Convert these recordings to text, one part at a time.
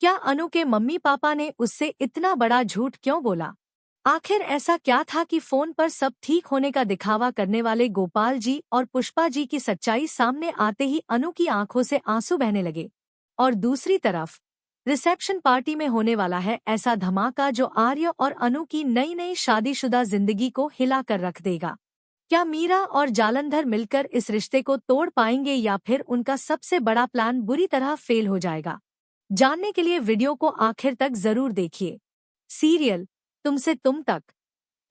क्या अनु के mummy papa ने उससे इतना बड़ा झूठ क्यों बोला? आखिर ऐसा क्या था कि फोन पर सब ठीक होने का दिखावा करने वाले गोपाल जी और पुष्पा जी की सच्चाई सामने आते ही अनु की आंखों से आंसू बहने लगे। और दूसरी तरफ रिसेप्शन पार्टी में होने वाला है ऐसा धमाका जो आर्य और अनु की नई नई शादीशुदा जिंदगी को हिला कर रख देगा। क्या मीरा और जालंधर मिलकर इस रिश्ते को तोड़ पाएंगे या फिर उनका सबसे बड़ा प्लान बुरी तरह फेल हो जाएगा? जानने के लिए वीडियो को आखिर तक जरूर देखिए। सीरियल तुमसे तुम तक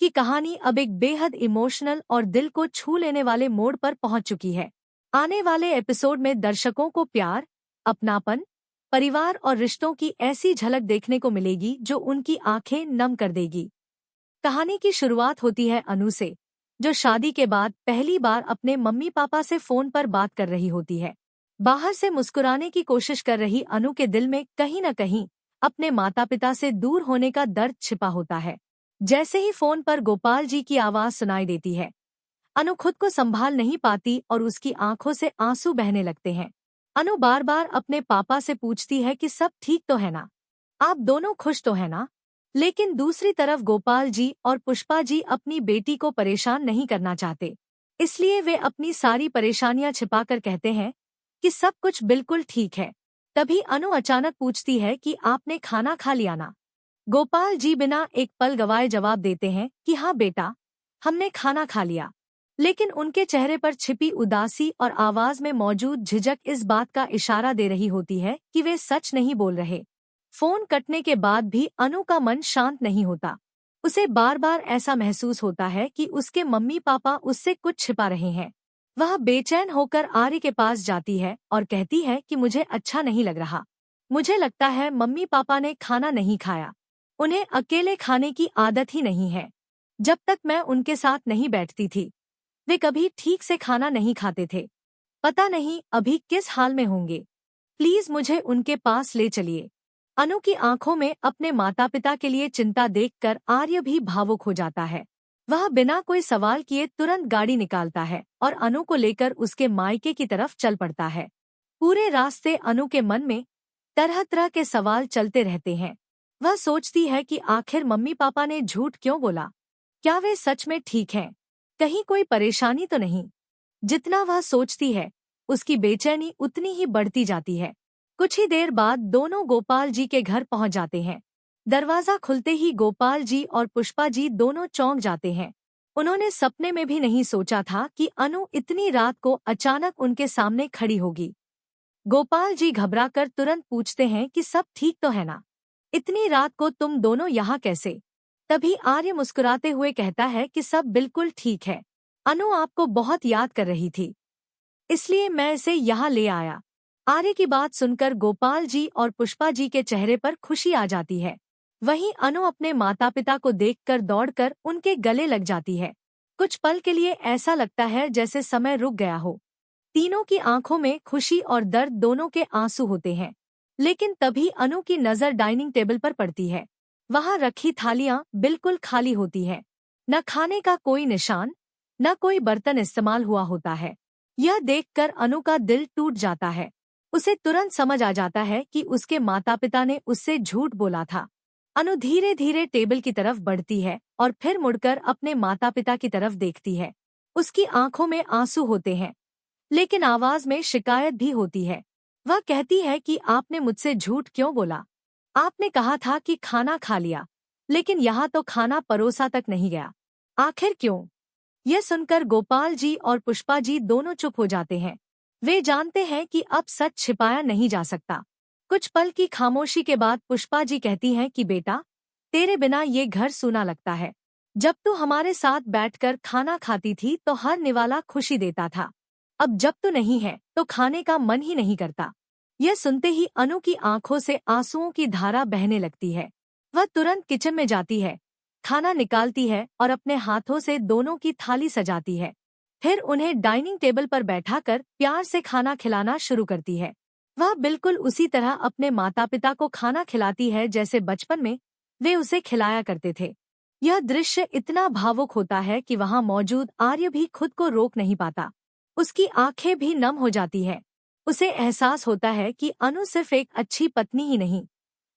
की कहानी अब एक बेहद इमोशनल और दिल को छू लेने वाले मोड़ पर पहुंच चुकी है। आने वाले एपिसोड में दर्शकों को प्यार, अपनापन, परिवार और रिश्तों की ऐसी झलक देखने को मिलेगी जो उनकी आंखें नम कर देगी। कहानी की शुरुआत होती है अनु से, जो शादी के बाद पहली बार अपने मम्मी पापा से फोन पर बात कर रही होती है। बाहर से मुस्कुराने की कोशिश कर रही अनु के दिल में कहीं न कहीं अपने माता पिता से दूर होने का दर्द छिपा होता है। जैसे ही फोन पर गोपाल जी की आवाज सुनाई देती है, अनु खुद को संभाल नहीं पाती और उसकी आंखों से आंसू बहने लगते हैं। अनु बार बार अपने पापा से पूछती है कि सब ठीक तो है ना, आप दोनों खुश तो है ना। लेकिन दूसरी तरफ गोपाल जी और पुष्पा जी अपनी बेटी को परेशान नहीं करना चाहते, इसलिए वे अपनी सारी परेशानियां छिपाकर कहते हैं कि सब कुछ बिल्कुल ठीक है। तभी अनु अचानक पूछती है कि आपने खाना खा लिया ना? गोपाल जी बिना एक पल गवाए जवाब देते हैं कि हाँ बेटा, हमने खाना खा लिया। लेकिन उनके चेहरे पर छिपी उदासी और आवाज में मौजूद झिझक इस बात का इशारा दे रही होती है कि वे सच नहीं बोल रहे। फोन कटने के बाद भी अनु का मन शांत नहीं होता। उसे बार बार ऐसा महसूस होता है कि उसके मम्मी पापा उससे कुछ छिपा रहे हैं। वह बेचैन होकर आर्य के पास जाती है और कहती है कि मुझे अच्छा नहीं लग रहा। मुझे लगता है मम्मी पापा ने खाना नहीं खाया। उन्हें अकेले खाने की आदत ही नहीं है। जब तक मैं उनके साथ नहीं बैठती थी, वे कभी ठीक से खाना नहीं खाते थे। पता नहीं अभी किस हाल में होंगे। प्लीज मुझे उनके पास ले चलिए। अनु की आंखों में अपने माता पिता के लिए चिंता देखकर आर्य भी भावुक हो जाता है। वह बिना कोई सवाल किए तुरंत गाड़ी निकालता है और अनु को लेकर उसके मायके की तरफ चल पड़ता है। पूरे रास्ते अनु के मन में तरह तरह के सवाल चलते रहते हैं। वह सोचती है कि आखिर मम्मी पापा ने झूठ क्यों बोला? क्या वे सच में ठीक हैं? कहीं कोई परेशानी तो नहीं? जितना वह सोचती है, उसकी बेचैनी उतनी ही बढ़ती जाती है। कुछ ही देर बाद दोनों गोपाल जी के घर पहुंच जाते हैं। दरवाजा खुलते ही गोपाल जी और पुष्पा जी दोनों चौंक जाते हैं। उन्होंने सपने में भी नहीं सोचा था कि अनु इतनी रात को अचानक उनके सामने खड़ी होगी। गोपाल जी घबराकर तुरंत पूछते हैं कि सब ठीक तो है ना? इतनी रात को तुम दोनों यहाँ कैसे? तभी आर्य मुस्कुराते हुए कहता है कि सब बिल्कुल ठीक है। अनु आपको बहुत याद कर रही थी, इसलिए मैं इसे यहाँ ले आया। आर्य की बात सुनकर गोपाल जी और पुष्पा जी के चेहरे पर खुशी आ जाती है। वहीं अनु अपने माता पिता को देखकर दौड़कर उनके गले लग जाती है। कुछ पल के लिए ऐसा लगता है जैसे समय रुक गया हो। तीनों की आंखों में खुशी और दर्द दोनों के आंसू होते हैं। लेकिन तभी अनु की नजर डाइनिंग टेबल पर पड़ती है। वहां रखी थालियां बिल्कुल खाली होती है। न खाने का कोई निशान, न कोई बर्तन इस्तेमाल हुआ होता है। यह देखकर अनु का दिल टूट जाता है। उसे तुरंत समझ आ जाता है कि उसके माता पिता ने उससे झूठ बोला था। अनु धीरे धीरे टेबल की तरफ बढ़ती है और फिर मुड़कर अपने माता पिता की तरफ देखती है। उसकी आंखों में आंसू होते हैं, लेकिन आवाज में शिकायत भी होती है। वह कहती है कि आपने मुझसे झूठ क्यों बोला? आपने कहा था कि खाना खा लिया, लेकिन यहाँ तो खाना परोसा तक नहीं गया। आखिर क्यों? यह सुनकर गोपाल जी और पुष्पा जी दोनों चुप हो जाते हैं। वे जानते हैं कि अब सच छिपाया नहीं जा सकता। कुछ पल की खामोशी के बाद पुष्पा जी कहती हैं कि बेटा, तेरे बिना ये घर सूना लगता है। जब तू हमारे साथ बैठकर खाना खाती थी तो हर निवाला खुशी देता था। अब जब तू नहीं है तो खाने का मन ही नहीं करता। यह सुनते ही अनु की आंखों से आंसुओं की धारा बहने लगती है। वह तुरंत किचन में जाती है, खाना निकालती है और अपने हाथों से दोनों की थाली सजाती है। फिर उन्हें डाइनिंग टेबल पर बैठाकर प्यार से खाना खिलाना शुरू करती है। वह बिल्कुल उसी तरह अपने माता पिता को खाना खिलाती है जैसे बचपन में वे उसे खिलाया करते थे। यह दृश्य इतना भावुक होता है कि वहां मौजूद आर्य भी खुद को रोक नहीं पाता। उसकी आंखें भी नम हो जाती है। उसे एहसास होता है कि अनु सिर्फ एक अच्छी पत्नी ही नहीं,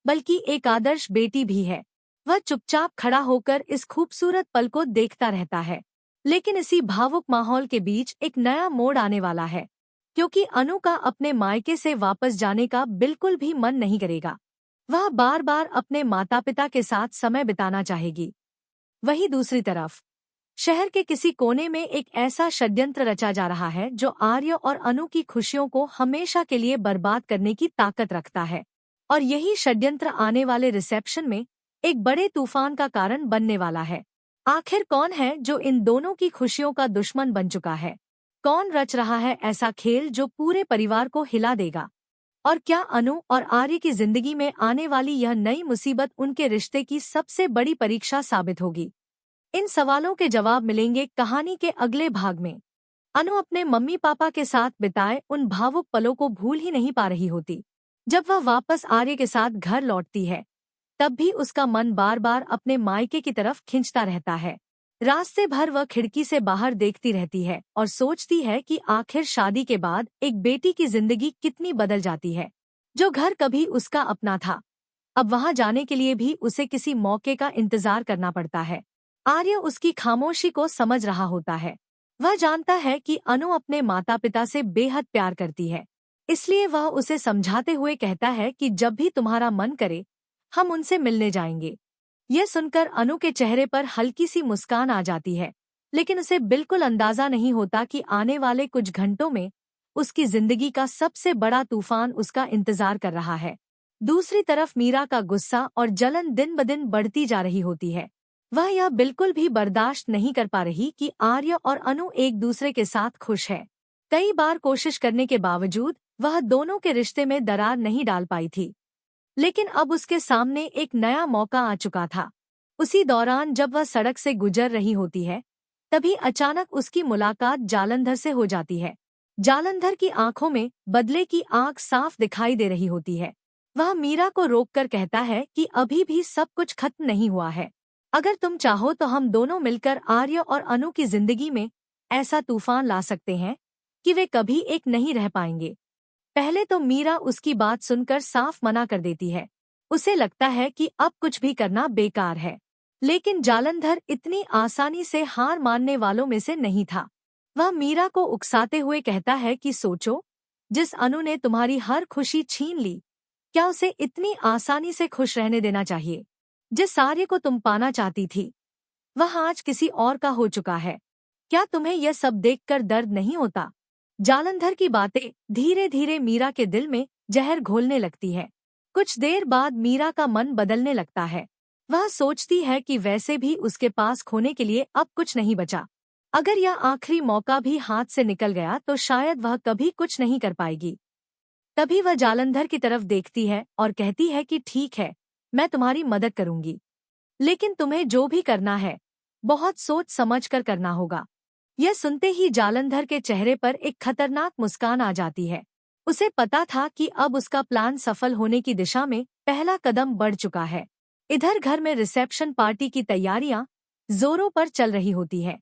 बल्कि एक आदर्श बेटी भी है। वह चुपचाप खड़ा होकर इस खूबसूरत पल को देखता रहता है। लेकिन इसी भावुक माहौल के बीच एक नया मोड़ आने वाला है, क्योंकि अनु का अपने मायके से वापस जाने का बिल्कुल भी मन नहीं करेगा। वह बार बार अपने माता पिता के साथ समय बिताना चाहेगी। वहीं दूसरी तरफ शहर के किसी कोने में एक ऐसा षड्यंत्र रचा जा रहा है जो आर्य और अनु की खुशियों को हमेशा के लिए बर्बाद करने की ताकत रखता है। और यही षड्यंत्र आने वाले रिसेप्शन में एक बड़े तूफान का कारण बनने वाला है। आखिर कौन है जो इन दोनों की खुशियों का दुश्मन बन चुका है? कौन रच रहा है ऐसा खेल जो पूरे परिवार को हिला देगा? और क्या अनु और आर्य की जिंदगी में आने वाली यह नई मुसीबत उनके रिश्ते की सबसे बड़ी परीक्षा साबित होगी? इन सवालों के जवाब मिलेंगे कहानी के अगले भाग में। अनु अपने मम्मी पापा के साथ बिताए उन भावुक पलों को भूल ही नहीं पा रही होती। जब वह वापस आर्य के साथ घर लौटती है, तब भी उसका मन बार बार अपने मायके की तरफ खिंचता रहता है। रास्ते भर वह खिड़की से बाहर देखती रहती है और सोचती है कि आखिर शादी के बाद एक बेटी की जिंदगी कितनी बदल जाती है। जो घर कभी उसका अपना था, अब वहां जाने के लिए भी उसे किसी मौके का इंतजार करना पड़ता है। आर्य उसकी खामोशी को समझ रहा होता है। वह जानता है कि अनु अपने माता पिता से बेहद प्यार करती है, इसलिए वह उसे समझाते हुए कहता है कि जब भी तुम्हारा मन करे हम उनसे मिलने जाएंगे। यह सुनकर अनु के चेहरे पर हल्की सी मुस्कान आ जाती है, लेकिन उसे बिल्कुल अंदाजा नहीं होता कि आने वाले कुछ घंटों में उसकी जिंदगी का सबसे बड़ा तूफान उसका इंतजार कर रहा है। दूसरी तरफ मीरा का गुस्सा और जलन दिन ब दिन बढ़ती जा रही होती है। वह यह बिल्कुल भी बर्दाश्त नहीं कर पा रही कि आर्य और अनु एक दूसरे के साथ खुश है। कई बार कोशिश करने के बावजूद वह दोनों के रिश्ते में दरार नहीं डाल पाई थी, लेकिन अब उसके सामने एक नया मौका आ चुका था। उसी दौरान जब वह सड़क से गुजर रही होती है, तभी अचानक उसकी मुलाकात जालंधर से हो जाती है। जालंधर की आंखों में बदले की आंख साफ दिखाई दे रही होती है। वह मीरा को रोककर कहता है कि अभी भी सब कुछ खत्म नहीं हुआ है। अगर तुम चाहो तो हम दोनों मिलकर आर्य और अनु की जिंदगी में ऐसा तूफान ला सकते हैं कि वे कभी एक नहीं रह पाएंगे। पहले तो मीरा उसकी बात सुनकर साफ मना कर देती है। उसे लगता है कि अब कुछ भी करना बेकार है। लेकिन जालंधर इतनी आसानी से हार मानने वालों में से नहीं था। वह मीरा को उकसाते हुए कहता है कि सोचो, जिस अनु ने तुम्हारी हर खुशी छीन ली, क्या उसे इतनी आसानी से खुश रहने देना चाहिए? जिस आर्य को तुम पाना चाहती थी, वह आज किसी और का हो चुका है। क्या तुम्हें यह सब देखकर दर्द नहीं होता? जालंधर की बातें धीरे धीरे मीरा के दिल में जहर घोलने लगती है। कुछ देर बाद मीरा का मन बदलने लगता है। वह सोचती है कि वैसे भी उसके पास खोने के लिए अब कुछ नहीं बचा। अगर यह आखिरी मौका भी हाथ से निकल गया तो शायद वह कभी कुछ नहीं कर पाएगी। तभी वह जालंधर की तरफ देखती है और कहती है कि ठीक है, मैं तुम्हारी मदद करूंगी, लेकिन तुम्हें जो भी करना है बहुत सोच समझ कर करना होगा। यह सुनते ही जालंधर के चेहरे पर एक खतरनाक मुस्कान आ जाती है। उसे पता था कि अब उसका प्लान सफल होने की दिशा में पहला कदम बढ़ चुका है। इधर घर में रिसेप्शन पार्टी की तैयारियां जोरों पर चल रही होती है।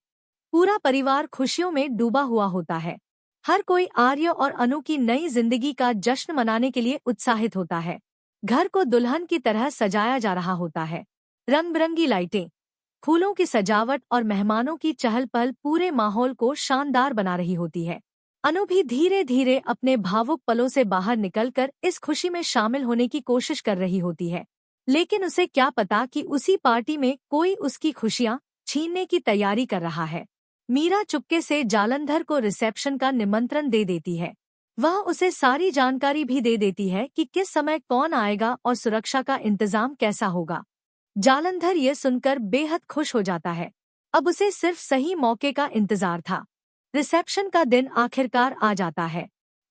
पूरा परिवार खुशियों में डूबा हुआ होता है। हर कोई आर्य और अनु की नई जिंदगी का जश्न मनाने के लिए उत्साहित होता है। घर को दुल्हन की तरह सजाया जा रहा होता है। रंग बिरंगी लाइटें, फूलों की सजावट और मेहमानों की चहल पहल पूरे माहौल को शानदार बना रही होती है। अनु भी धीरे धीरे अपने भावुक पलों से बाहर निकलकर इस खुशी में शामिल होने की कोशिश कर रही होती है। लेकिन उसे क्या पता कि उसी पार्टी में कोई उसकी खुशियां छीनने की तैयारी कर रहा है। मीरा चुपके से जालंधर को रिसेप्शन का निमंत्रण दे देती है। वह उसे सारी जानकारी भी दे देती है कि किस समय कौन आएगा और सुरक्षा का इंतजाम कैसा होगा। जालंधर ये सुनकर बेहद खुश हो जाता है। अब उसे सिर्फ सही मौके का इंतजार था। रिसेप्शन का दिन आखिरकार आ जाता है।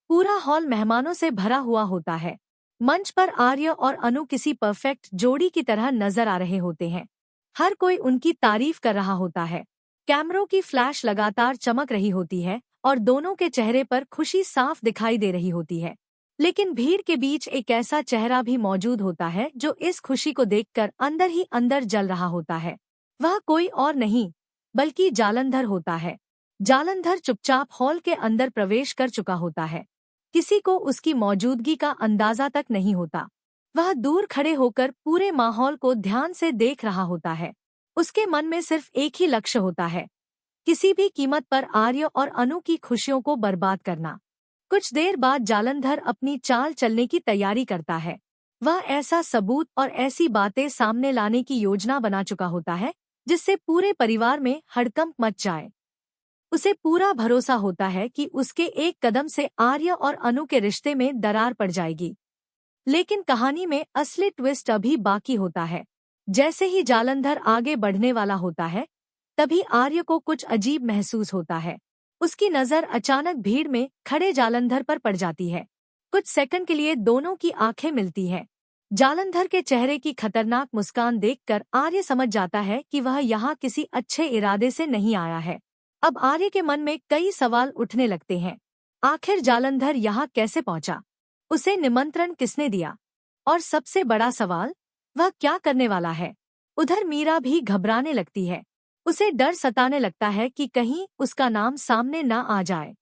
पूरा हॉल मेहमानों से भरा हुआ होता है। मंच पर आर्य और अनु किसी परफेक्ट जोड़ी की तरह नजर आ रहे होते हैं। हर कोई उनकी तारीफ कर रहा होता है। कैमरों की फ्लैश लगातार चमक रही होती है और दोनों के चेहरे पर खुशी साफ दिखाई दे रही होती है। लेकिन भीड़ के बीच एक ऐसा चेहरा भी मौजूद होता है जो इस खुशी को देखकर अंदर ही अंदर जल रहा होता है। वह कोई और नहीं बल्कि जालंधर होता है। जालंधर चुपचाप हॉल के अंदर प्रवेश कर चुका होता है। किसी को उसकी मौजूदगी का अंदाजा तक नहीं होता। वह दूर खड़े होकर पूरे माहौल को ध्यान से देख रहा होता है। उसके मन में सिर्फ एक ही लक्ष्य होता है, किसी भी कीमत पर आर्य और अनु की खुशियों को बर्बाद करना। कुछ देर बाद जालंधर अपनी चाल चलने की तैयारी करता है। वह ऐसा सबूत और ऐसी बातें सामने लाने की योजना बना चुका होता है जिससे पूरे परिवार में हड़कंप मच जाए। उसे पूरा भरोसा होता है कि उसके एक कदम से आर्य और अनु के रिश्ते में दरार पड़ जाएगी। लेकिन कहानी में असली ट्विस्ट अभी बाकी होता है। जैसे ही जालंधर आगे बढ़ने वाला होता है, तभी आर्य को कुछ अजीब महसूस होता है। उसकी नज़र अचानक भीड़ में खड़े जालंधर पर पड़ जाती है। कुछ सेकंड के लिए दोनों की आंखें मिलती हैं। जालंधर के चेहरे की खतरनाक मुस्कान देखकर आर्य समझ जाता है कि वह यहाँ किसी अच्छे इरादे से नहीं आया है। अब आर्य के मन में कई सवाल उठने लगते हैं। आखिर जालंधर यहाँ कैसे पहुँचा? उसे निमंत्रण किसने दिया? और सबसे बड़ा सवाल, वह क्या करने वाला है? उधर मीरा भी घबराने लगती है। उसे डर सताने लगता है कि कहीं उसका नाम सामने न आ जाए।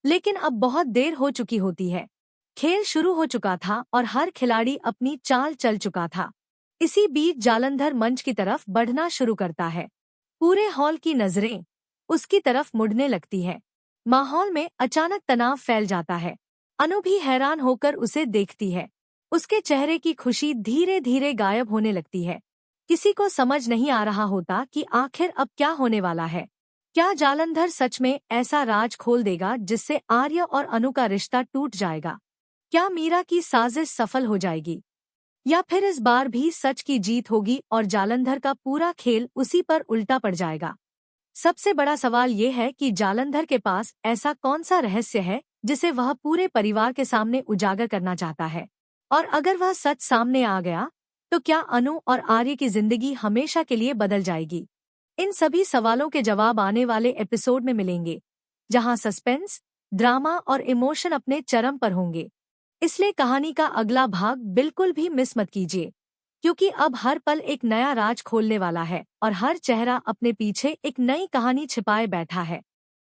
लेकिन अब बहुत देर हो चुकी होती है। खेल शुरू हो चुका था और हर खिलाड़ी अपनी चाल चल चुका था। इसी बीच जालंधर मंच की तरफ बढ़ना शुरू करता है। पूरे हॉल की नजरें उसकी तरफ मुड़ने लगती है। माहौल में अचानक तनाव फैल जाता है। अनु भी हैरान होकर उसे देखती है। उसके चेहरे की खुशी धीरे धीरे गायब होने लगती है। किसी को समझ नहीं आ रहा होता कि आखिर अब क्या होने वाला है। क्या जालंधर सच में ऐसा राज खोल देगा जिससे आर्य और अनु का रिश्ता टूट जाएगा? क्या मीरा की साजिश सफल हो जाएगी, या फिर इस बार भी सच की जीत होगी और जालंधर का पूरा खेल उसी पर उल्टा पड़ जाएगा? सबसे बड़ा सवाल ये है कि जालंधर के पास ऐसा कौन सा रहस्य है जिसे वह पूरे परिवार के सामने उजागर करना चाहता है, और अगर वह सच सामने आ गया तो क्या अनु और आर्य की जिंदगी हमेशा के लिए बदल जाएगी? इन सभी सवालों के जवाब आने वाले एपिसोड में मिलेंगे, जहां सस्पेंस, ड्रामा और इमोशन अपने चरम पर होंगे। इसलिए कहानी का अगला भाग बिल्कुल भी मिस मत कीजिए, क्योंकि अब हर पल एक नया राज खोलने वाला है और हर चेहरा अपने पीछे एक नई कहानी छिपाए बैठा है।